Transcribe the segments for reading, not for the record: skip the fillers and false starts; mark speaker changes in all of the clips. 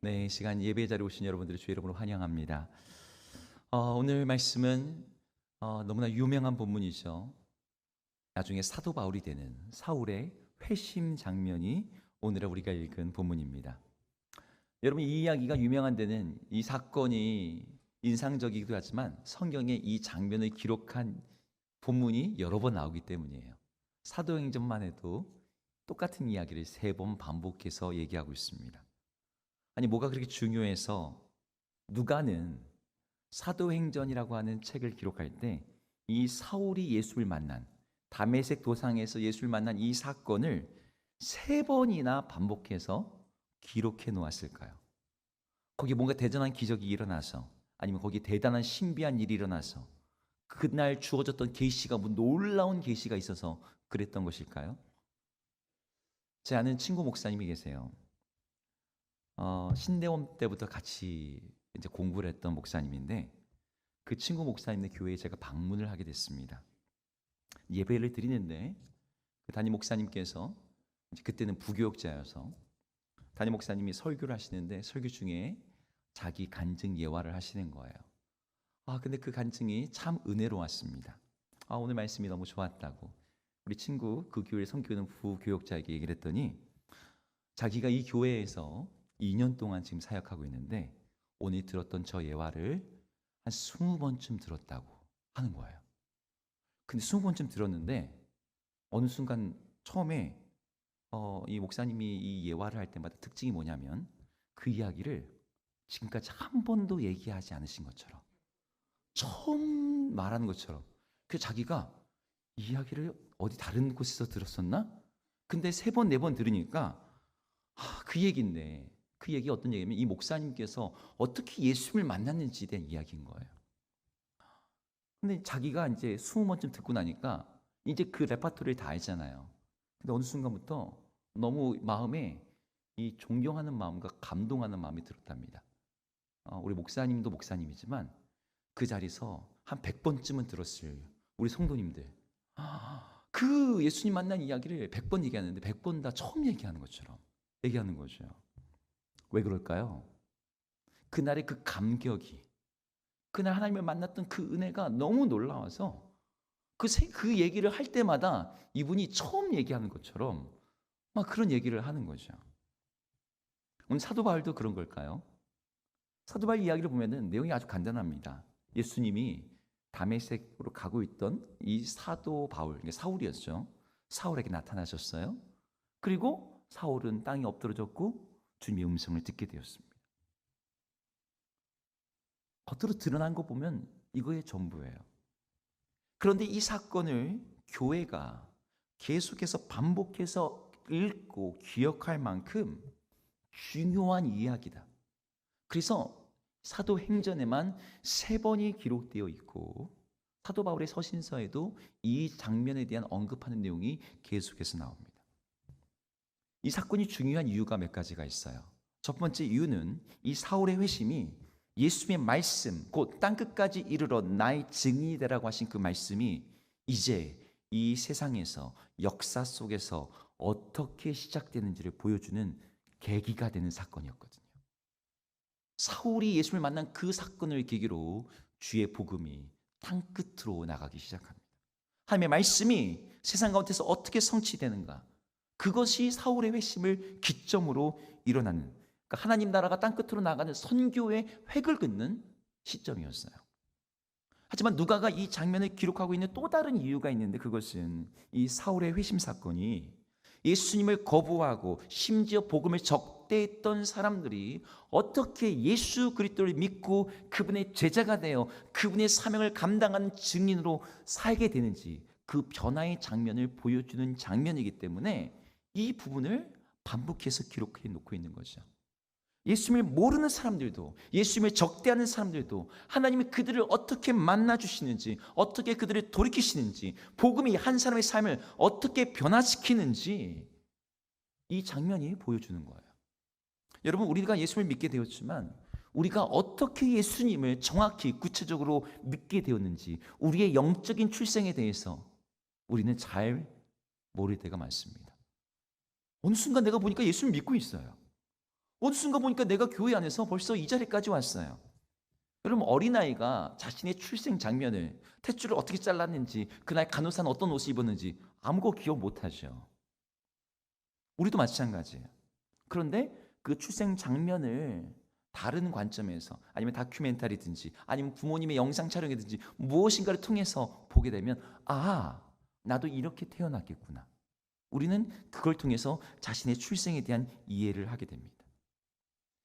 Speaker 1: 네, 시간 예배 자리에 오신 여러분들을 주의 이름으로 환영합니다. 오늘 말씀은 너무나 유명한 본문이죠. 나중에 사도 바울이 되는 사울의 회심 장면이 오늘 우리가 읽은 본문입니다. 여러분, 이 이야기가 유명한 데는 이 사건이 인상적이기도 하지만 성경에 이 장면을 기록한 본문이 여러 번 나오기 때문이에요. 사도행전만 해도 똑같은 이야기를 3번 반복해서 얘기하고 있습니다. 아니, 뭐가 그렇게 중요해서 누가는 사도행전이라고 하는 책을 기록할 때 이 사울이 예수를 만난, 다메섹 도상에서 예수를 만난 이 사건을 3번이나 반복해서 기록해 놓았을까요? 거기 뭔가 대단한 기적이 일어나서, 아니면 거기 대단한 신비한 일이 일어나서, 그날 주어졌던 계시가 뭐 놀라운 계시가 있어서 그랬던 것일까요? 제 아는 친구 목사님이 계세요. 신대원 때부터 같이 이제 공부를 했던 목사님인데, 그 친구 목사님의 교회에 제가 방문을 하게 됐습니다. 예배를 드리는데 그 담임 목사님께서, 이제 그때는 부교육자여서 담임 목사님이 설교를 하시는데 설교 중에 자기 간증 예화를 하시는 거예요. 근데 그 간증이 참 은혜로웠습니다. 오늘 말씀이 너무 좋았다고 우리 친구, 그 교회 섬기는 부교육자에게 얘기를 했더니, 자기가 이 교회에서 2년 동안 지금 사역하고 있는데 오늘 들었던 저 예화를 한 20번쯤 들었다고 하는 거예요. 근데 20번쯤 들었는데 어느 순간 처음에 이 목사님이 이 예화를 할 때마다 특징이 뭐냐면, 그 이야기를 지금까지 한 번도 얘기하지 않으신 것처럼, 처음 말하는 것처럼, 그 자기가 이 이야기를 어디 다른 곳에서 들었었나? 근데 3번, 4번 들으니까 그 얘기인데, 그 얘기 어떤 얘기냐면 이 목사님께서 어떻게 예수님을 만났는지에 대한 이야기인 거예요. 근데 자기가 이제 20번쯤 듣고 나니까 이제 그 레파토리를 다 알잖아요. 근데 어느 순간부터 너무 마음에 이 존경하는 마음과 감동하는 마음이 들었답니다. 우리 목사님도 목사님이지만 그 자리에서 한 100번쯤은 들었을 우리 성도님들, 그 예수님 만난 이야기를 100번 얘기하는데 100번 다 처음 얘기하는 것처럼 얘기하는 거죠. 왜 그럴까요? 그날의 그 감격이, 그날 하나님을 만났던 그 은혜가 너무 놀라워서 그 얘기를 할 때마다 이분이 처음 얘기하는 것처럼 막 그런 얘기를 하는 거죠. 오늘 사도 바울도 그런 걸까요? 사도 바울 이야기를 보면은 내용이 아주 간단합니다. 예수님이 다메섹으로 가고 있던 이 사도 바울, 사울이었죠. 사울에게 나타나셨어요. 그리고 사울은 땅에 엎드러졌고 주님의 음성을 듣게 되었습니다. 겉으로 드러난 거 보면 이거의 전부예요. 그런데 이 사건을 교회가 계속해서 반복해서 읽고 기억할 만큼 중요한 이야기다. 그래서 사도행전에만 3번이 기록되어 있고 사도 바울의 서신서에도 이 장면에 대한 언급하는 내용이 계속해서 나옵니다. 이 사건이 중요한 이유가 몇 가지가 있어요. 첫 번째 이유는 이 사울의 회심이 예수님의 말씀, 곧 땅끝까지 이르러 나의 증인이 되라고 하신 그 말씀이 이제 이 세상에서, 역사 속에서 어떻게 시작되는지를 보여주는 계기가 되는 사건이었거든요. 사울이 예수를 만난 그 사건을 계기로 주의 복음이 땅끝으로 나가기 시작합니다. 하나님의 말씀이 세상 가운데서 어떻게 성취되는가, 그것이 사울의 회심을 기점으로 일어나는, 그러니까 하나님 나라가 땅끝으로 나가는 선교의 획을 긋는 시점이었어요. 하지만 누가가 이 장면을 기록하고 있는 또 다른 이유가 있는데, 그것은 이 사울의 회심 사건이 예수님을 거부하고 심지어 복음을 적대했던 사람들이 어떻게 예수 그리스도를 믿고 그분의 제자가 되어 그분의 사명을 감당하는 증인으로 살게 되는지, 그 변화의 장면을 보여주는 장면이기 때문에 이 부분을 반복해서 기록해 놓고 있는 거죠. 예수님을 모르는 사람들도, 예수님을 적대하는 사람들도 하나님이 그들을 어떻게 만나주시는지, 어떻게 그들을 돌이키시는지, 복음이 한 사람의 삶을 어떻게 변화시키는지 이 장면이 보여주는 거예요. 여러분, 우리가 예수님을 믿게 되었지만 우리가 어떻게 예수님을 정확히 구체적으로 믿게 되었는지, 우리의 영적인 출생에 대해서 우리는 잘 모를 때가 많습니다. 어느 순간 내가 보니까 예수를 믿고 있어요. 어느 순간 보니까 내가 교회 안에서 벌써 이 자리까지 왔어요. 여러분, 어린아이가 자신의 출생 장면을, 탯줄을 어떻게 잘랐는지, 그날 간호사는 어떤 옷을 입었는지 아무거 기억 못하죠. 우리도 마찬가지예요. 그런데 그 출생 장면을 다른 관점에서, 아니면 다큐멘터리든지 아니면 부모님의 영상 촬영이든지 무엇인가를 통해서 보게 되면, 아, 나도 이렇게 태어났겠구나. 우리는 그걸 통해서 자신의 출생에 대한 이해를 하게 됩니다.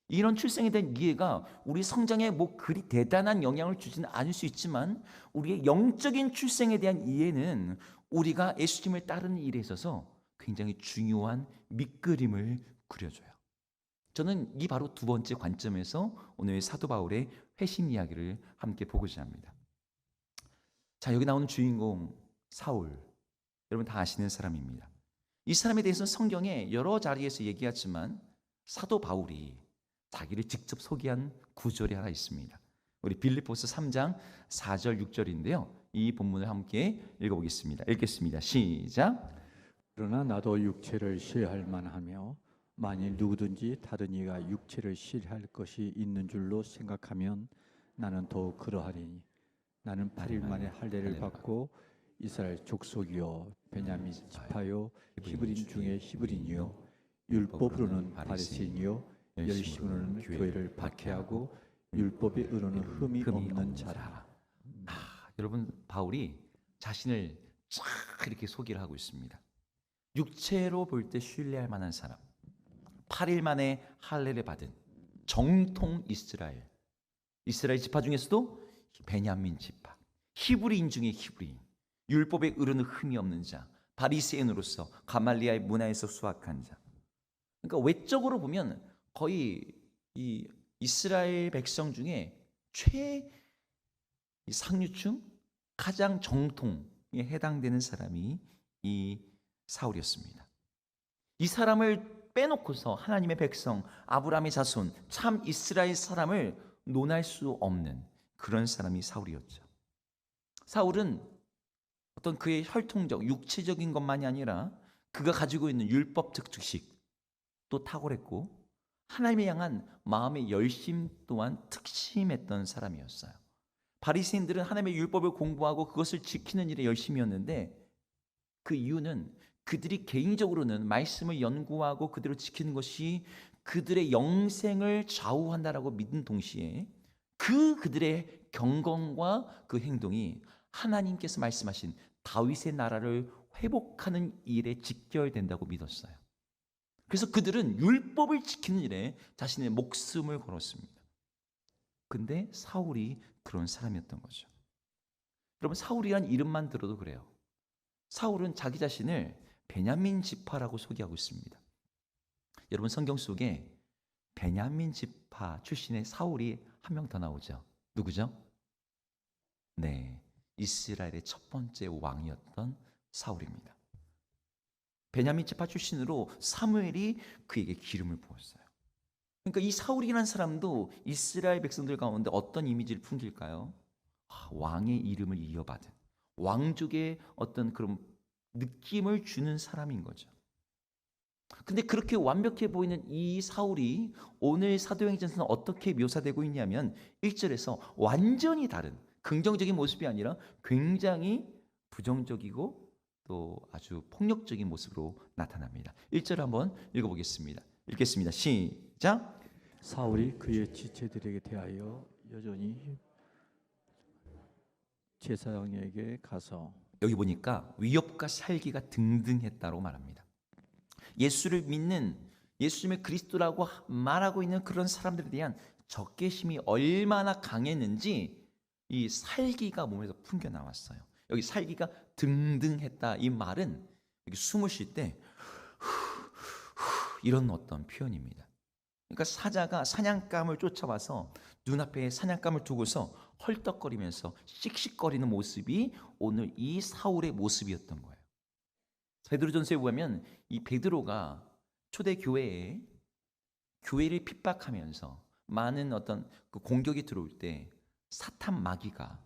Speaker 1: 이런 출생에 대한 이해가 우리 성장에 뭐 그리 대단한 영향을 주지는 않을 수 있지만, 우리의 영적인 출생에 대한 이해는 우리가 예수님을 따르는 일에 있어서 굉장히 중요한 밑그림을 그려줘요. 저는 이 바로 두 번째 관점에서 오늘 사도 바울의 회심 이야기를 함께 보고자 합니다. 자, 여기 나오는 주인공 사울, 여러분 다 아시는 사람입니다. 이 사람에 대해서는 성경에 여러 자리에서 얘기하지만 사도 바울이 자기를 직접 소개한 구절이 하나 있습니다. 우리 빌립보서 3장 4절 6절인데요. 이 본문을 함께 읽어보겠습니다. 읽겠습니다. 시작.
Speaker 2: 그러나 나도 육체를 시해할 만하며 만일 누구든지 다른 이가 육체를 시해할 것이 있는 줄로 생각하면 나는 더욱 그러하리니 나는 8일 만에 할례를 받고 이스라엘 족속이요 베냐민 지파요 히브린 중에 히브린이요 율법으로는 바리새인이요 열심으로는 교회를 박해하고 율법에 의로는 흠이 없는 자라.
Speaker 1: 여러분, 바울이 자신을 쫙 이렇게 소개를 하고 있습니다. 육체로 볼 때 신뢰할 만한 사람, 8일 만에 할례를 받은 정통 이스라엘 지파 중에서도 베냐민 지파, 히브리인 중에 히브리인, 율법에 의르는 흠이 없는 자, 바리새인으로서 가말리아의 문화에서 수학한 자. 그러니까 외적으로 보면 거의 이 이스라엘 백성 중에 상류층, 가장 정통에 해당되는 사람이 이 사울이었습니다. 이 사람을 빼놓고서 하나님의 백성, 아브라함의 자손, 참 이스라엘 사람을 논할 수 없는 그런 사람이 사울이었죠. 사울은 어떤 그의 혈통적, 육체적인 것만이 아니라 그가 가지고 있는 율법적 특식도 탁월했고, 하나님을 향한 마음의 열심 또한 특심했던 사람이었어요. 바리새인들은 하나님의 율법을 공부하고 그것을 지키는 일에 열심이었는데, 그 이유는 그들이 개인적으로는 말씀을 연구하고 그대로 지키는 것이 그들의 영생을 좌우한다라고 믿는 동시에 그들의 경건과 그 행동이 하나님께서 말씀하신 다윗의 나라를 회복하는 일에 직결된다고 믿었어요. 그래서 그들은 율법을 지키는 일에 자신의 목숨을 걸었습니다. 근데 사울이 그런 사람이었던 거죠. 여러분, 사울이란 이름만 들어도 그래요. 사울은 자기 자신을 베냐민 지파라고 소개하고 있습니다. 여러분, 성경 속에 베냐민 지파 출신의 사울이 한 명 더 나오죠. 누구죠? 네, 이스라엘의 첫 번째 왕이었던 사울입니다. 베냐민 지파 출신으로 사무엘이 그에게 기름을 부었어요. 그러니까 이 사울이라는 사람도 이스라엘 백성들 가운데 어떤 이미지를 풍길까요? 왕의 이름을 이어받은, 왕족의 어떤 그런 느낌을 주는 사람인 거죠. 근데 그렇게 완벽해 보이는 이 사울이 오늘 사도행전에서는 어떻게 묘사되고 있냐면 1절에서 완전히 다른, 긍정적인 모습이 아니라 굉장히 부정적이고 또 아주 폭력적인 모습으로 나타납니다. 1절 한번 읽어보겠습니다. 읽겠습니다. 시작.
Speaker 2: 사울이 그의 지체들에게 대하여 여전히 제사장에게 가서,
Speaker 1: 여기 보니까 위협과 살기가 등등했다고 말합니다. 예수를 믿는, 예수님의 그리스도라고 말하고 있는 그런 사람들에 대한 적개심이 얼마나 강했는지 이 살기가 몸에서 풍겨 나왔어요. 여기 살기가 등등했다, 이 말은 여기 숨을 쉴 때 이런 어떤 표현입니다. 그러니까 사자가 사냥감을 쫓아와서 눈앞에 사냥감을 두고서 헐떡거리면서 씩씩거리는 모습이 오늘 이 사울의 모습이었던 거예요. 베드로전서에 보면 이 베드로가 초대 교회를 핍박하면서 많은 어떤 그 공격이 들어올 때 사탄 마귀가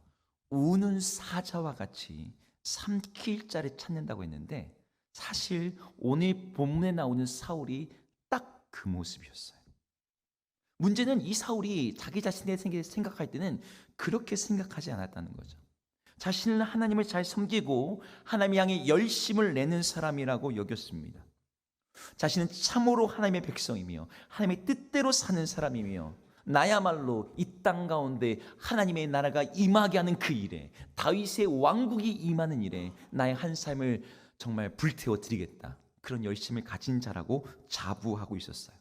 Speaker 1: 우는 사자와 같이 삼킬 자를 찾는다고 했는데, 사실 오늘 본문에 나오는 사울이 딱 그 모습이었어요. 문제는 이 사울이 자기 자신의 생각할 때는 그렇게 생각하지 않았다는 거죠. 자신은 하나님을 잘 섬기고 하나님 향해 열심을 내는 사람이라고 여겼습니다. 자신은 참으로 하나님의 백성이며 하나님의 뜻대로 사는 사람이며 나야말로 이 땅 가운데 하나님의 나라가 임하게 하는 그 일에, 다윗의 왕국이 임하는 일에 나의 한 삶을 정말 불태워 드리겠다, 그런 열심을 가진 자라고 자부하고 있었어요.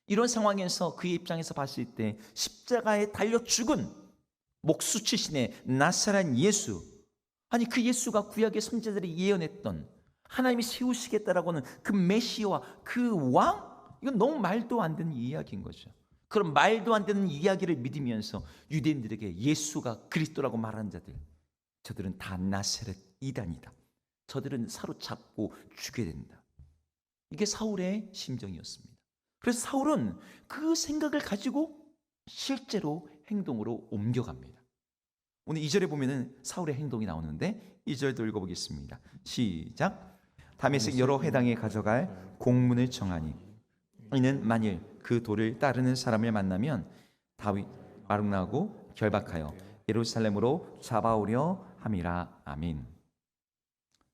Speaker 1: 이런 상황에서 그의 입장에서 봤을 때 십자가에 달려 죽은 목수 출신의 나사렛 예수, 아니 그 예수가 구약의 선지자들이 예언했던 하나님이 세우시겠다라고 하는 그 메시아와 그 왕, 이건 너무 말도 안 되는 이야기인 거죠. 그런 말도 안 되는 이야기를 믿으면서 유대인들에게 예수가 그리스도라고 말하는 자들, 저들은 다 나사렛 이단이다, 저들은 사로잡고 죽여야 된다, 이게 사울의 심정이었습니다. 그래서 사울은 그 생각을 가지고 실제로 행동으로 옮겨갑니다. 오늘 2절에 보면은 사울의 행동이 나오는데 2절도 읽어보겠습니다. 시작. 다메섹 여러 회당에 가져갈 공문을 정하니 이는 만일 그 도를 따르는 사람을 만나면 다윗 마룩나고 결박하여 예루살렘으로 잡아오려 함이라. 아멘.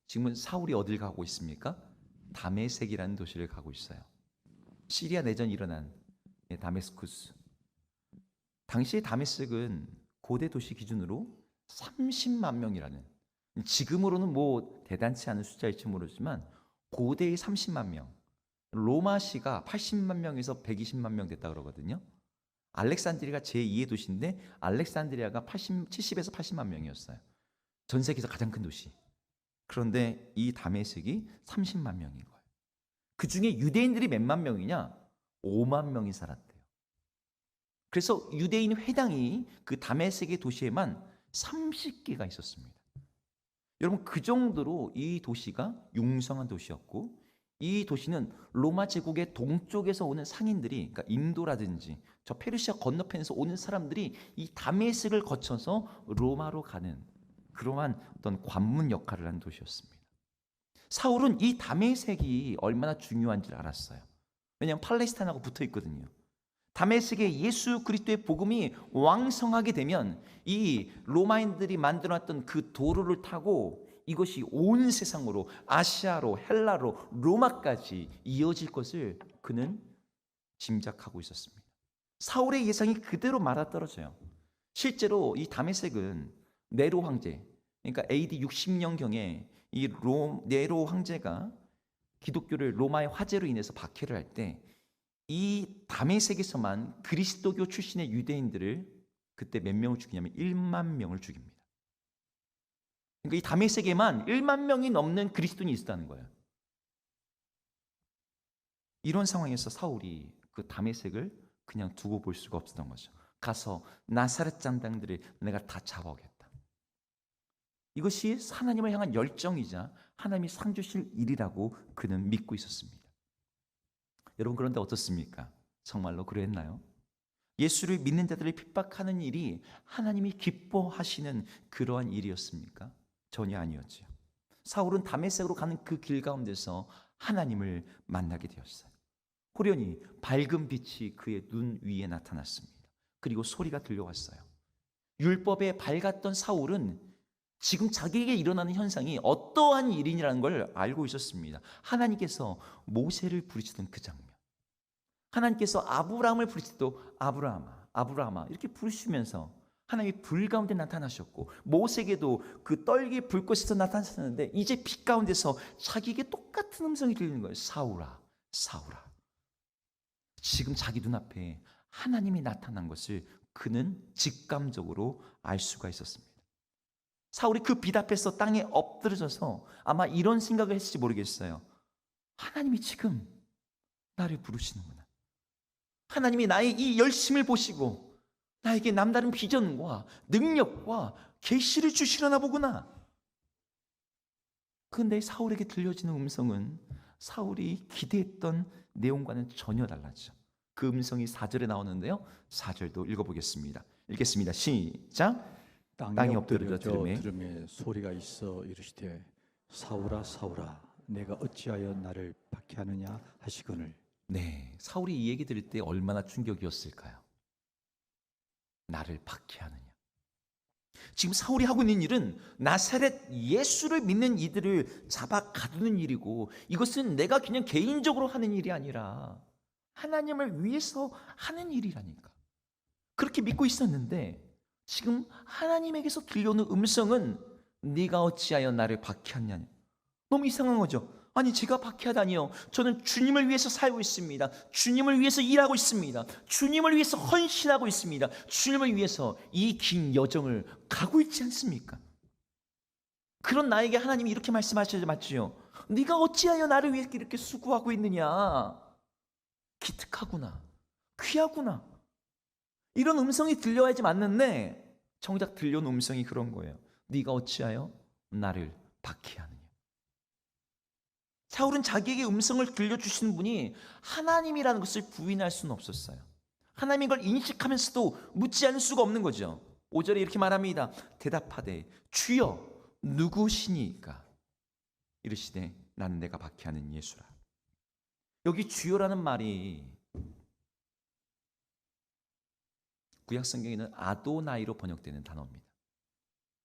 Speaker 1: 지금은 사울이 어딜 가고 있습니까? 다메섹이라는 도시를 가고 있어요. 시리아 내전이 일어난 다메스쿠스. 당시 다메섹은 고대 도시 기준으로 30만 명이라는, 지금으로는 뭐 대단치 않은 숫자일지 모르지만 고대의 30만 명, 로마시가 80만 명에서 120만 명 됐다 그러거든요. 알렉산드리아가 제2의 도시인데 알렉산드리아가 70에서 80만 명이었어요. 전 세계에서 가장 큰 도시. 그런데 이 다메섹이 30만 명인 거예요. 그 중에 유대인들이 몇만 명이냐? 5만 명이 살았대요. 그래서 유대인 회당이 그 다메섹의 도시에만 30개가 있었습니다. 여러분, 그 정도로 이 도시가 융성한 도시였고, 이 도시는 로마 제국의 동쪽에서 오는 상인들이, 그러니까 인도라든지 저 페르시아 건너편에서 오는 사람들이 이 다메섹을 거쳐서 로마로 가는 그러한 어떤 관문 역할을 하는 도시였습니다. 사울은 이 다메섹이 얼마나 중요한지를 알았어요. 왜냐하면 팔레스타인하고 붙어 있거든요. 다메섹의 예수 그리스도의 복음이 왕성하게 되면 이 로마인들이 만들어놨던 그 도로를 타고 이것이 온 세상으로, 아시아로, 헬라로, 로마까지 이어질 것을 그는 짐작하고 있었습니다. 사울의 예상이 그대로 맞아떨어져요. 실제로 이 다메섹은 네로 황제, 그러니까 AD 60년경에 이 네로 황제가 기독교를 로마의 화제로 인해서 박해를 할 때 이 다메섹에서만 그리스도교 출신의 유대인들을 그때 몇 명을 죽이냐면 1만 명을 죽입니다. 그러니까 이 다메섹에만 1만 명이 넘는 그리스도인이 있었다는 거예요. 이런 상황에서 사울이 그 다메섹을 그냥 두고 볼 수가 없었던 거죠. 가서 나사렛 잔당들을 내가 다 잡아오겠다. 이것이 하나님을 향한 열정이자 하나님이 상 주실 일이라고 그는 믿고 있었습니다. 여러분, 그런데 어떻습니까? 정말로 그랬나요? 예수를 믿는 자들을 핍박하는 일이 하나님이 기뻐하시는 그러한 일이었습니까? 전혀 아니었죠. 사울은 다메섹으로 가는 그 길 가운데서 하나님을 만나게 되었어요. 호련히 밝은 빛이 그의 눈 위에 나타났습니다. 그리고 소리가 들려왔어요. 율법에 밝았던 사울은 지금 자기에게 일어나는 현상이 어떠한 일이라는 걸 알고 있었습니다. 하나님께서 모세를 부르시던 그 장면, 하나님께서 아브라함을 부르실 때도 아브라함아, 아브라함아 이렇게 부르시면서 하나님이 불 가운데 나타나셨고, 모세에게도 그 떨기 불꽃에서 나타나셨는데 이제 빛 가운데서 자기에게 똑같은 음성이 들리는 거예요. 사울아, 사울아. 지금 자기 눈앞에 하나님이 나타난 것을 그는 직감적으로 알 수가 있었습니다. 사울이 그 빛 앞에서 땅에 엎드려져서 아마 이런 생각을 했을지 모르겠어요. 하나님이 지금 나를 부르시는구나. 하나님이 나의 이 열심을 보시고 나에게 남다른 비전과 능력과 계시를 주시려나 보구나. 그런데 사울에게 들려지는 음성은 사울이 기대했던 내용과는 전혀 달랐죠. 그 음성이 4절에 나오는데요. 4절도 읽어보겠습니다. 읽겠습니다. 시작. 땅이 엎드려져
Speaker 2: 들음에 소리가 있어 이르시되 사울아 사울아 내가 어찌하여 나를 박해하느냐 하시거늘.
Speaker 1: 네, 사울이 이 얘기 들을 때 얼마나 충격이었을까요? 나를 박해하느냐. 지금 사울이 하고 있는 일은 나사렛 예수를 믿는 이들을 잡아 가두는 일이고, 이것은 내가 그냥 개인적으로 하는 일이 아니라 하나님을 위해서 하는 일이라니까. 그렇게 믿고 있었는데 지금 하나님에게서 들려오는 음성은 네가 어찌하여 나를 박해하느냐. 너무 이상한 거죠. 아니, 제가 박해하다니요. 저는 주님을 위해서 살고 있습니다. 주님을 위해서 일하고 있습니다. 주님을 위해서 헌신하고 있습니다. 주님을 위해서 이 긴 여정을 가고 있지 않습니까? 그런 나에게 하나님이 이렇게 말씀하셔야지 맞지요. 네가 어찌하여 나를 위해 이렇게 수고하고 있느냐. 기특하구나. 귀하구나. 이런 음성이 들려야지 맞는데 정작 들려온 음성이 그런 거예요. 네가 어찌하여 나를 박해하느냐. 사울은 자기에게 음성을 들려주시는 분이 하나님이라는 것을 부인할 수는 없었어요. 하나님인 걸 인식하면서도 묻지 않을 수가 없는 거죠. 5절에 이렇게 말합니다. 대답하되 주여 누구시니까? 이르시되 나는 내가 박해하는 예수라. 여기 주여라는 말이 구약 성경에는 아도나이로 번역되는 단어입니다.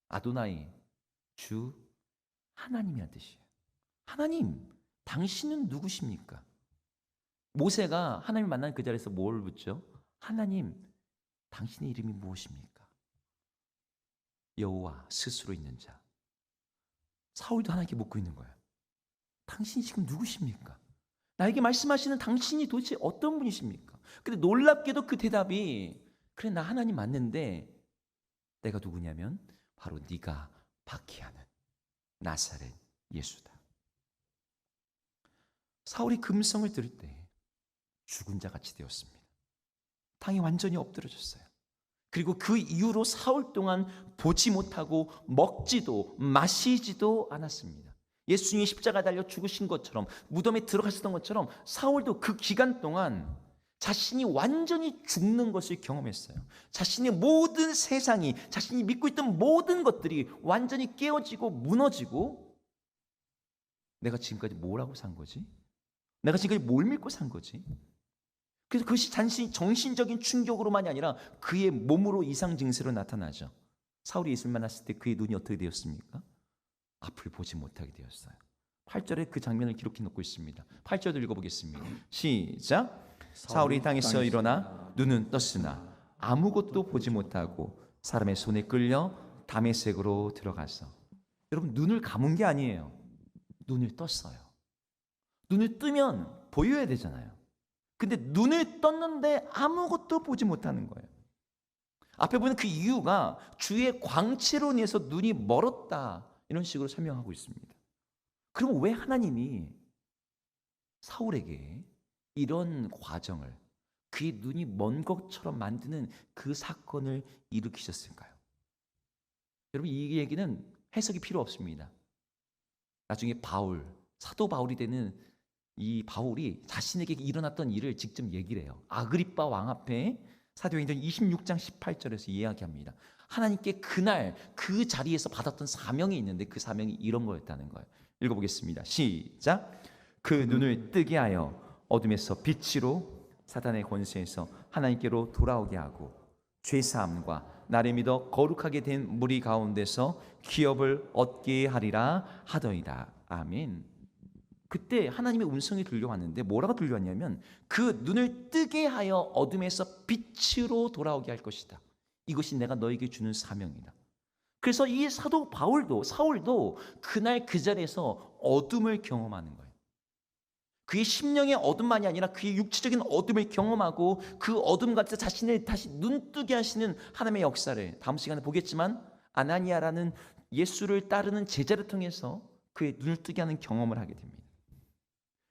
Speaker 1: 아도나이, 주, 하나님이란 뜻이에요. 하나님, 당신은 누구십니까? 모세가 하나님을 만난 그 자리에서 뭘 묻죠? 하나님, 당신의 이름이 무엇입니까? 여호와, 스스로 있는 자. 사울도 하나님께 묻고 있는 거예요. 당신이 지금 누구십니까? 나에게 말씀하시는 당신이 도대체 어떤 분이십니까? 근데 놀랍게도 그 대답이 그래, 나 하나님 맞는데 내가 누구냐면 바로 네가 박해하는 나사렛 예수다. 사울이 금성을 들을 때 죽은 자 같이 되었습니다. 땅이 완전히 엎드러졌어요. 그리고 그 이후로 사흘 동안 보지 못하고 먹지도 마시지도 않았습니다. 예수님이 십자가 달려 죽으신 것처럼, 무덤에 들어가셨던 것처럼 사울도 그 기간 동안 자신이 완전히 죽는 것을 경험했어요. 자신의 모든 세상이, 자신이 믿고 있던 모든 것들이 완전히 깨어지고 무너지고, 내가 지금까지 뭘 하고 산 거지? 내가 지금까지 뭘 믿고 산 거지? 그래서 그것이 단순히 정신적인 충격으로만이 아니라 그의 몸으로 이상 증세로 나타나죠. 사울이 예수를 만났을 때 그의 눈이 어떻게 되었습니까? 앞을 보지 못하게 되었어요. 8절에 그 장면을 기록해 놓고 있습니다. 8절도 읽어보겠습니다. 시작. 사울이 땅에서 일어나 눈은 떴으나 아무것도 보지 못하고 사람의 손에 끌려 다메섹으로 들어가서. 여러분, 눈을 감은 게 아니에요. 눈을 떴어요. 눈을 뜨면 보여야 되잖아요. 근데 눈을 떴는데 아무것도 보지 못하는 거예요. 앞에 보면 그 이유가 주의 광채로 인해서 눈이 멀었다, 이런 식으로 설명하고 있습니다. 그럼 왜 하나님이 사울에게 이런 과정을, 그의 눈이 먼 것처럼 만드는 그 사건을 일으키셨을까요? 여러분, 이 얘기는 해석이 필요 없습니다. 나중에 사도 바울이 되는 이 바울이 자신에게 일어났던 일을 직접 얘기를 해요. 아그리빠 왕 앞에 사도행전 26장 18절에서 이야기합니다. 하나님께 그날 그 자리에서 받았던 사명이 있는데 그 사명이 이런 거였다는 거예요. 읽어보겠습니다. 시작. 그 눈을 뜨게 하여 어둠에서 빛으로 사탄의 권세에서 하나님께로 돌아오게 하고 죄사함과 나를 믿어 거룩하게 된 무리 가운데서 기업을 얻게 하리라 하더이다. 아멘. 그때 하나님의 음성이 들려왔는데 뭐라고 들려왔냐면 그 눈을 뜨게 하여 어둠에서 빛으로 돌아오게 할 것이다. 이것이 내가 너에게 주는 사명이다. 그래서 이 사도 사울도 그날 그 자리에서 어둠을 경험하는 거예요. 그의 심령의 어둠만이 아니라 그의 육체적인 어둠을 경험하고 그 어둠 가운데 자신을 다시 눈뜨게 하시는 하나님의 역사를 다음 시간에 보겠지만, 아나니아라는 예수를 따르는 제자를 통해서 그의 눈을 뜨게 하는 경험을 하게 됩니다.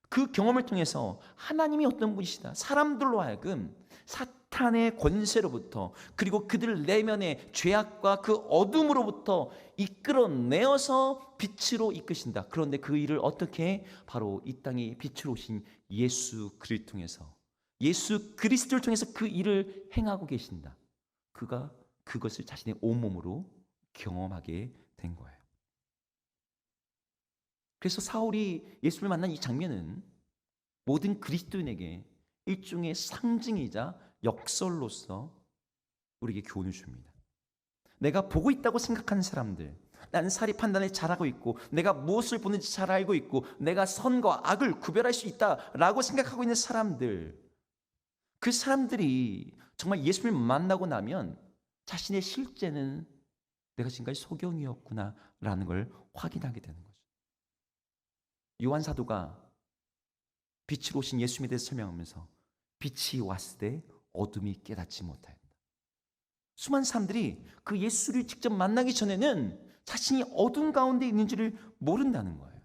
Speaker 1: 그 경험을 통해서 하나님이 어떤 분이시다, 사람들로 하여금 사탄의 권세로부터, 그리고 그들 내면의 죄악과 그 어둠으로부터 이끌어내어서 빛으로 이끄신다. 그런데 그 일을 어떻게? 바로 이 땅에 빛으로 오신 예수 그리스도를 통해서, 예수 그리스도를 통해서 그 일을 행하고 계신다. 그가 그것을 자신의 온몸으로 경험하게 된 거예요. 그래서 사울이 예수를 만난 이 장면은 모든 그리스도인에게 일종의 상징이자 역설로서 우리에게 교훈을 줍니다. 내가 보고 있다고 생각하는 사람들, 나는 사리 판단을 잘하고 있고 내가 무엇을 보는지 잘 알고 있고 내가 선과 악을 구별할 수 있다라고 생각하고 있는 사람들, 그 사람들이 정말 예수를 만나고 나면 자신의 실제는 내가 지금까지 소경이었구나라는 걸 확인하게 되는 거죠. 요한 사도가 빛으로 오신 예수님에 대해서 설명하면서 빛이 왔을 때 어둠이 깨닫지 못하였다. 수많은 사람들이 그 예수를 직접 만나기 전에는 자신이 어둠 가운데 있는지를 모른다는 거예요.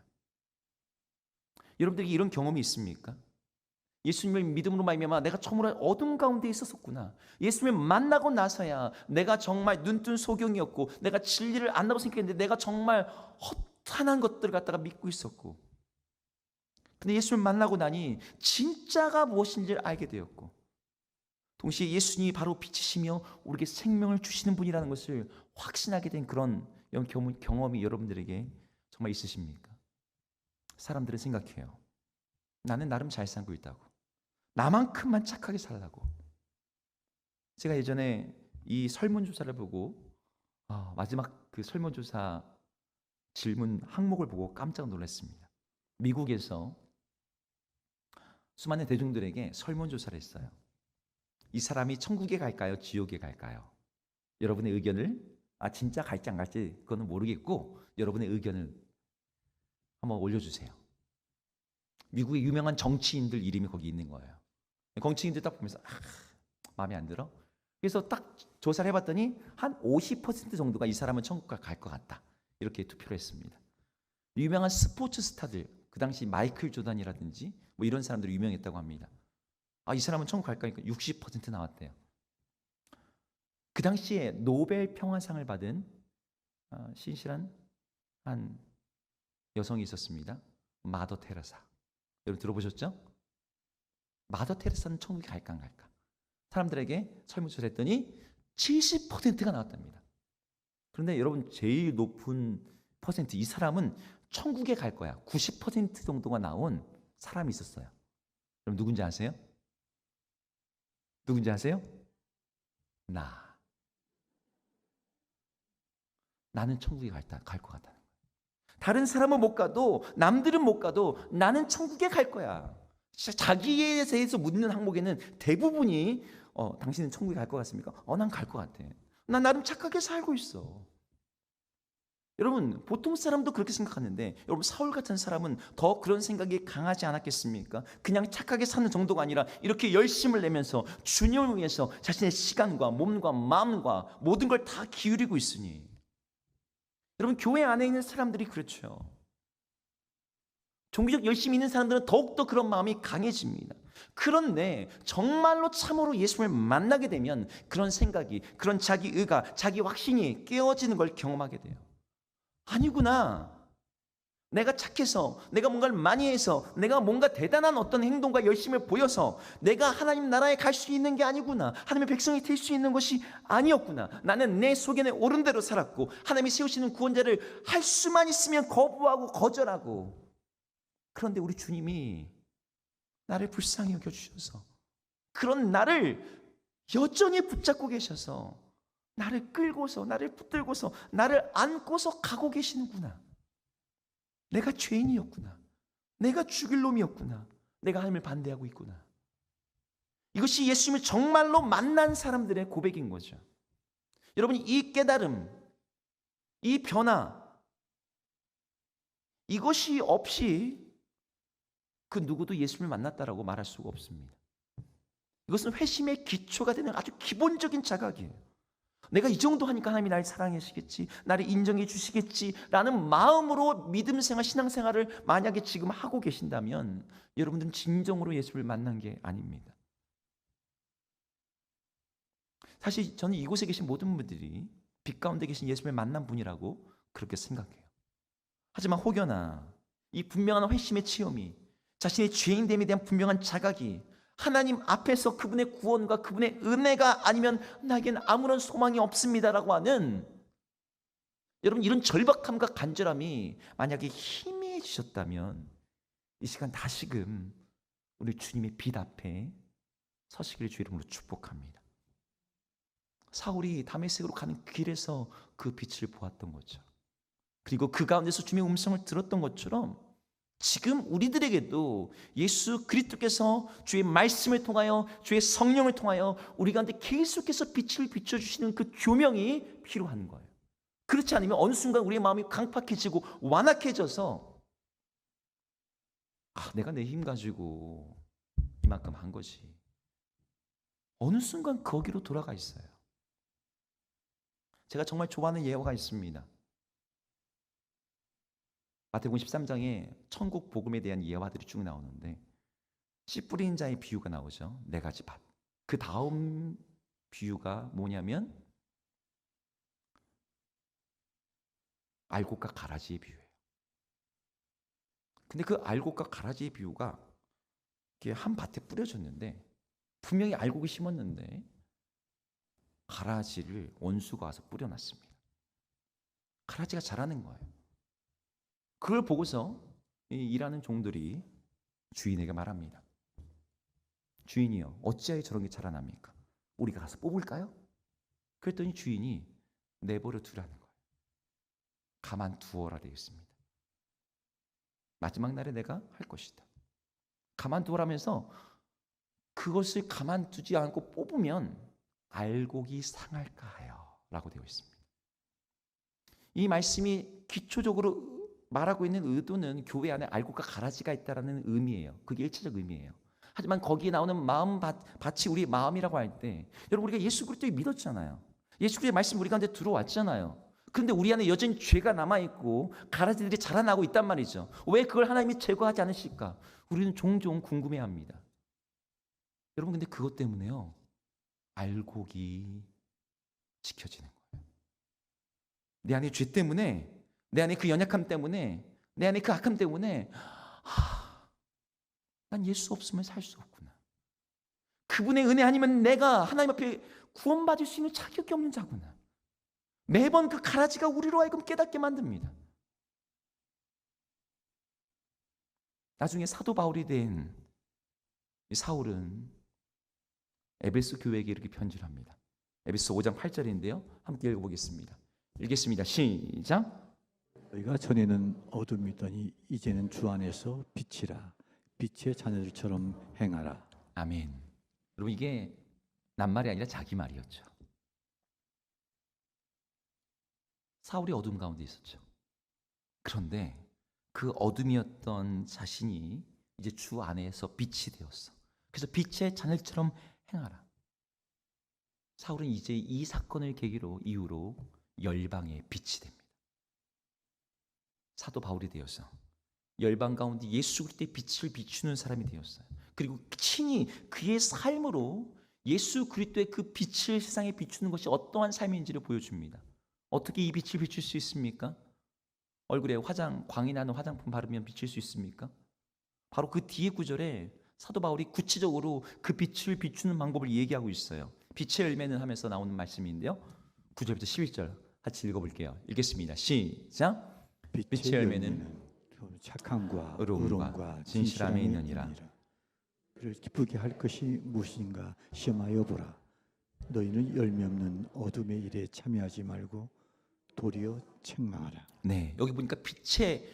Speaker 1: 여러분들에게 이런 경험이 있습니까? 예수님을 믿음으로 말미암아 내가 정말 어둠 가운데 있었었구나. 예수님을 만나고 나서야 내가 정말 눈뜬 소경이었고 내가 진리를 안다고 생각했는데 내가 정말 허탄한 것들을 갖다가 믿고 있었고, 근데 예수님을 만나고 나니 진짜가 무엇인지를 알게 되었고, 동시에 예수님이 바로 빛이시며 우리에게 생명을 주시는 분이라는 것을 확신하게 된 그런 경험이 여러분들에게 정말 있으십니까? 사람들은 생각해요. 나는 나름 잘 살고 있다고. 나만큼만 착하게 살라고. 제가 예전에 이 설문조사를 보고 마지막 그 설문조사 질문 항목을 보고 깜짝 놀랐습니다. 미국에서 수많은 대중들에게 설문조사를 했어요. 이 사람이 천국에 갈까요? 지옥에 갈까요? 여러분의 의견을 진짜 갈지 안 갈지 그거는 모르겠고 여러분의 의견을 한번 올려주세요. 미국의 유명한 정치인들 이름이 거기 있는 거예요. 정치인들 딱 보면서 마음에 안 들어? 그래서 딱 조사를 해봤더니 한 50% 정도가 이 사람은 천국 갈 것 같다, 이렇게 투표를 했습니다. 유명한 스포츠 스타들, 그 당시 마이클 조단이라든지 뭐 이런 사람들이 유명했다고 합니다. 이 사람은 천국 갈까 하니까 60% 나왔대요. 그 당시에 노벨 평화상을 받은 신실한 한 여성이 있었습니다. 마더 테레사. 여러분 들어보셨죠? 마더 테레사는 천국에 갈까 안 갈까? 사람들에게 설문조사를 했더니 70%가 나왔답니다. 그런데 여러분 제일 높은 퍼센트, 이 사람은 천국에 갈 거야, 90% 정도가 나온 사람이 있었어요. 그럼 누군지 아세요? 누군지 아세요? 나는 천국에 갈 것 같다는 거예요. 다른 사람은 못 가도, 남들은 못 가도 나는 천국에 갈 거야. 자기에 대해서 묻는 항목에는 대부분이 당신은 천국에 갈 것 같습니까? 난 갈 것 같아. 난 나름 착하게 살고 있어. 여러분 보통 사람도 그렇게 생각하는데, 여러분 사울 같은 사람은 더 그런 생각이 강하지 않았겠습니까? 그냥 착하게 사는 정도가 아니라 이렇게 열심을 내면서 주님을 위해서 자신의 시간과 몸과 마음과 모든 걸 다 기울이고 있으니, 여러분 교회 안에 있는 사람들이 그렇죠. 종교적 열심히 있는 사람들은 더욱더 그런 마음이 강해집니다. 그런데 정말로 참으로 예수님을 만나게 되면 그런 생각이, 그런 자기 의가, 자기 확신이 깨어지는 걸 경험하게 돼요. 아니구나, 내가 착해서, 내가 뭔가를 많이 해서, 내가 뭔가 대단한 어떤 행동과 열심을 보여서 내가 하나님 나라에 갈 수 있는 게 아니구나, 하나님의 백성이 될 수 있는 것이 아니었구나. 나는 내 속에는 옳은 대로 살았고 하나님이 세우시는 구원자를 할 수만 있으면 거부하고 거절하고, 그런데 우리 주님이 나를 불쌍히 여겨주셔서 그런 나를 여전히 붙잡고 계셔서 나를 끌고서, 나를 붙들고서, 나를 안고서 가고 계시는구나. 내가 죄인이었구나, 내가 죽일 놈이었구나, 내가 하나님을 반대하고 있구나. 이것이 예수님을 정말로 만난 사람들의 고백인 거죠. 여러분 이 깨달음, 이 변화, 이것이 없이 그 누구도 예수님을 만났다라고 말할 수가 없습니다. 이것은 회심의 기초가 되는 아주 기본적인 자각이에요. 내가 이 정도 하니까 하나님이 나를 사랑하시겠지, 나를 인정해 주시겠지라는 마음으로 믿음 생활, 신앙 생활을 만약에 지금 하고 계신다면 여러분들은 진정으로 예수를 만난 게 아닙니다. 사실 저는 이곳에 계신 모든 분들이 빛 가운데 계신 예수를 만난 분이라고 그렇게 생각해요. 하지만 혹여나 이 분명한 회심의 체험이, 자신의 죄인됨에 대한 분명한 자각이 하나님 앞에서 그분의 구원과 그분의 은혜가 아니면 나에겐 아무런 소망이 없습니다라고 하는, 여러분 이런 절박함과 간절함이 만약에 희미해지셨다면 이 시간 다시금 우리 주님의 빛 앞에 서시기를 주 이름으로 축복합니다. 사울이 다메섹으로 가는 길에서 그 빛을 보았던 거죠. 그리고 그 가운데서 주님의 음성을 들었던 것처럼 지금 우리들에게도 예수 그리스도께서 주의 말씀을 통하여 주의 성령을 통하여 우리 가운데 계속해서 빛을 비춰주시는 그 조명이 필요한 거예요. 그렇지 않으면 어느 순간 우리의 마음이 강팍해지고 완악해져서 내가 내 힘 가지고 이만큼 한 거지. 어느 순간 거기로 돌아가 있어요. 제가 정말 좋아하는 예화가 있습니다. 마태복음 13장에 천국 복음에 대한 예화들이 쭉 나오는데 씨 뿌린 자의 비유가 나오죠. 네 가지 밭. 그 다음 비유가 뭐냐면 알곡과 가라지의 비유예요. 근데 그 알곡과 가라지의 비유가 한 밭에 뿌려졌는데 분명히 알곡을 심었는데 가라지를 원수가 와서 뿌려놨습니다. 가라지가 자라는 거예요. 그걸 보고서 일하는 종들이 주인에게 말합니다. 주인이요, 어찌하여 저런 게 자라납니까? 우리가 가서 뽑을까요? 그랬더니 주인이 내버려 두라는 거예요. 가만 두어라 되어 있습니다. 마지막 날에 내가 할 것이다. 가만 두어라면서 그것을 가만두지 않고 뽑으면 알곡이 상할까 하여 라고 되어 있습니다. 이 말씀이 기초적으로 말하고 있는 의도는 교회 안에 알곡과 가라지가 있다는 의미예요. 그게 일체적 의미예요. 하지만 거기에 나오는 밭이 우리의 마음이라고 할 때 여러분 우리가 예수 그리스도를 믿었잖아요. 예수 그리스도의 말씀이 우리 가운데 들어왔잖아요. 그런데 우리 안에 여전히 죄가 남아있고 가라지들이 자라나고 있단 말이죠. 왜 그걸 하나님이 제거하지 않으실까? 우리는 종종 궁금해합니다. 여러분 근데 그것 때문에요. 알곡이 지켜지는 거예요. 내 안에 죄 때문에, 내 안에 그 연약함 때문에, 내 안에 그 악함 때문에 난 예수 없으면 살 수 없구나. 그분의 은혜 아니면 내가 하나님 앞에 구원받을 수 있는 자격이 없는 자구나. 매번 그 가라지가 우리로 하여금 깨닫게 만듭니다. 나중에 사도 바울이 된 사울은 에베소 교회에게 이렇게 편지를 합니다. 에베소 5장 8절인데요. 함께 읽어보겠습니다. 읽겠습니다. 시작.
Speaker 2: 너희가 전에는 어둠이더니 이제는 주 안에서 빛이라. 빛의 자녀들처럼 행하라.
Speaker 1: 아멘. 여러분 이게 낱말이 아니라 자기 말이었죠. 사울이 어둠 가운데 있었죠. 그런데 그 어둠이었던 자신이 이제 주 안에서 빛이 되었어. 그래서 빛의 자녀처럼 행하라. 사울은 이제 이 사건을 계기로 이후로 열방의 빛이 됩니다. 사도 바울이 되어서 열방 가운데 예수 그리스도의 빛을 비추는 사람이 되었어요. 그리고 친히 그의 삶으로 예수 그리스도의 그 빛을 세상에 비추는 것이 어떠한 삶인지를 보여줍니다. 어떻게 이 빛을 비출 수 있습니까? 얼굴에 광이 나는 화장품 바르면 비칠 수 있습니까? 바로 그 뒤에 구절에 사도 바울이 구체적으로 그 빛을 비추는 방법을 얘기하고 있어요. 빛의 열매는 하면서 나오는 말씀인데요. 9절부터 11절 같이 읽어볼게요. 읽겠습니다. 시작. 빛의 열매는
Speaker 2: 착함과
Speaker 1: 의로움과 진실함이 있느니라.
Speaker 2: 그를 기쁘게 할 것이 무엇인가 시험하여 보라. 너희는 열매 없는 어둠의 일에 참여하지 말고 도리어 책망하라.
Speaker 1: 네, 여기 보니까 빛에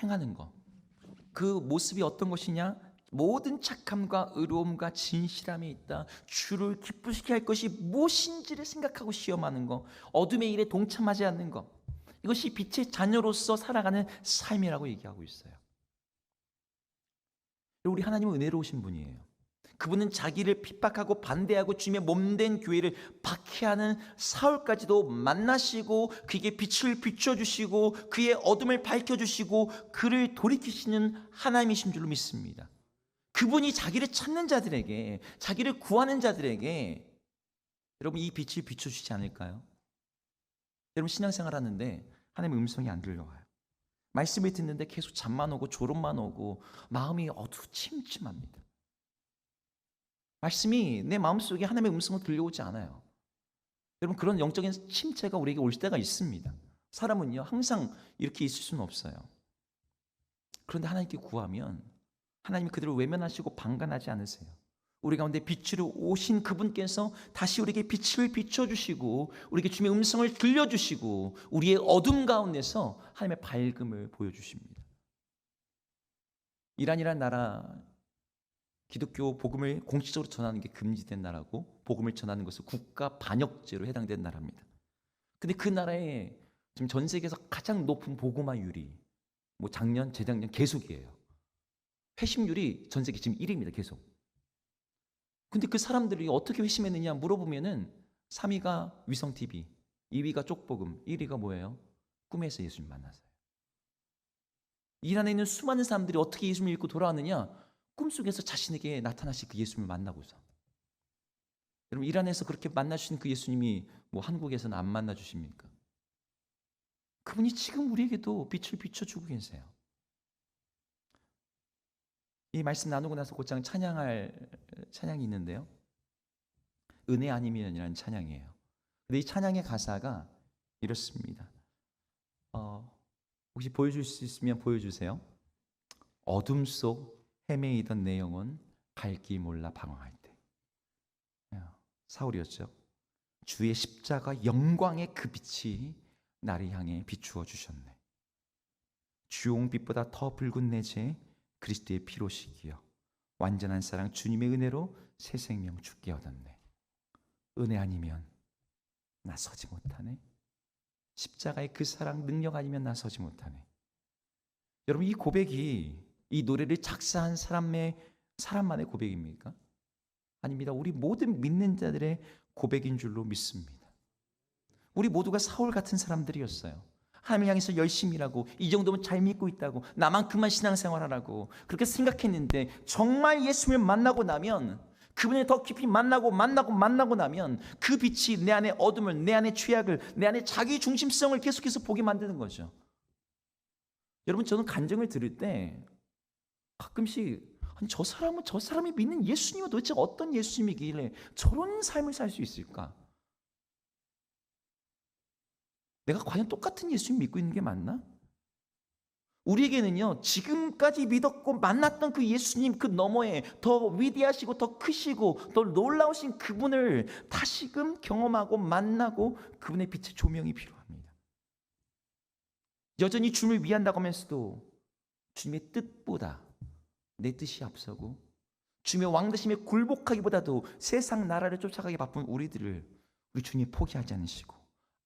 Speaker 1: 행하는 것. 그 모습이 어떤 것이냐? 모든 착함과 의로움과 진실함이 있다. 주를 기쁘시게 할 것이 무엇인지를 생각하고 시험하는 것. 어둠의 일에 동참하지 않는 것. 이것이 빛의 자녀로서 살아가는 삶이라고 얘기하고 있어요. 우리 하나님은 은혜로우신 분이에요. 그분은 자기를 핍박하고 반대하고 주님의 몸된 교회를 박해하는 사울까지도 만나시고 그에게 빛을 비춰주시고 그의 어둠을 밝혀주시고 그를 돌이키시는 하나님이신 줄로 믿습니다. 그분이 자기를 찾는 자들에게, 자기를 구하는 자들에게 여러분 이 빛을 비춰주시지 않을까요? 여러분 신앙생활 하는데 하나님의 음성이 안 들려와요. 말씀을 듣는데 계속 잠만 오고 졸음만 오고 마음이 어두침침합니다. 말씀이 내 마음속에 하나님의 음성으로 들려오지 않아요. 여러분 그런 영적인 침체가 우리에게 올 때가 있습니다. 사람은요 항상 이렇게 있을 수는 없어요. 그런데 하나님께 구하면 하나님이 그들을 외면하시고 방관하지 않으세요. 우리 가운데 빛으로 오신 그분께서 다시 우리에게 빛을 비춰주시고 우리에게 주님의 음성을 들려주시고 우리의 어둠 가운데서 하나님의 밝음을 보여주십니다. 이란이라는 나라, 기독교 복음을 공식적으로 전하는 게 금지된 나라고 복음을 전하는 것은 국가 반역죄로 해당된 나라입니다. 근데 그 나라에 지금 전 세계에서 가장 높은 복음화율이 뭐 작년, 재작년 계속이에요. 회심률이 전 세계 지금 1위입니다. 계속. 근데 그 사람들이 어떻게 회심했느냐 물어보면은 3위가 위성TV, 2위가 쪽복음, 1위가 뭐예요? 꿈에서 예수님 만나서요. 이란에 있는 수많은 사람들이 어떻게 예수님을 믿고 돌아왔느냐? 꿈속에서 자신에게 나타나신 그 예수님을 만나고서. 여러분, 이란에서 그렇게 만나주신 그 예수님이 뭐 한국에서는 안 만나주십니까? 그분이 지금 우리에게도 빛을 비춰주고 계세요. 이 말씀 나누고 나서 곧장 찬양할 찬양이 있는데요. 은혜 아니면이라는 찬양이에요. 근데 이 찬양의 가사가 이렇습니다. 혹시 보여줄 수 있으면 보여주세요. 어둠 속 헤매이던 내 영혼 갈 길 몰라 방황할 때. 사울이었죠. 주의 십자가 영광의 그 빛이 나를 향해 비추어 주셨네. 주홍빛보다 더 붉은 내 죄 그리스도의 피로 씻기어 완전한 사랑 주님의 은혜로 새 생명 주께 얻었네. 은혜 아니면 나 서지 못하네. 십자가의 그 사랑 능력 아니면 나 서지 못하네. 여러분, 이 고백이 이 노래를 작사한 사람만의 고백입니까? 아닙니다. 우리 모든 믿는 자들의 고백인 줄로 믿습니다. 우리 모두가 사울 같은 사람들이었어요. 하나님을 향해서 열심히 일하고 이 정도면 잘 믿고 있다고 나만큼만 신앙생활하라고 그렇게 생각했는데 정말 예수님을 만나고 나면 그분을 더 깊이 만나고 나면 그 빛이 내 안에 어둠을, 내 안에 죄악을, 내 안에 자기 중심성을 계속해서 보게 만드는 거죠. 여러분, 저는 간증을 들을 때 가끔씩 아니, 저 사람이 믿는 예수님은 도대체 어떤 예수님이길래 저런 삶을 살 수 있을까? 내가 과연 똑같은 예수님 믿고 있는 게 맞나? 우리에게는요, 지금까지 믿었고 만났던 그 예수님 그 너머에 더 위대하시고 더 크시고 더 놀라우신 그분을 다시금 경험하고 만나고 그분의 빛의 조명이 필요합니다. 여전히 주님을 위한다고 하면서도 주님의 뜻보다 내 뜻이 앞서고 주님의 왕되심에 굴복하기보다도 세상 나라를 쫓아가기 바쁜 우리 주님 포기하지 않으시고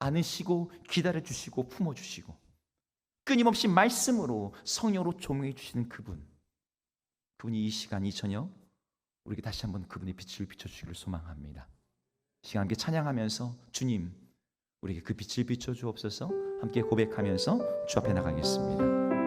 Speaker 1: 안으시고 기다려주시고 품어주시고 끊임없이 말씀으로 성령으로 조명해 주시는 그분이 이 시간 이 저녁 우리에게 다시 한번 그분의 빛을 비춰주시기를 소망합니다. 시간 함께 찬양하면서 주님 우리에게 그 빛을 비춰주옵소서 함께 고백하면서 주 앞에 나가겠습니다.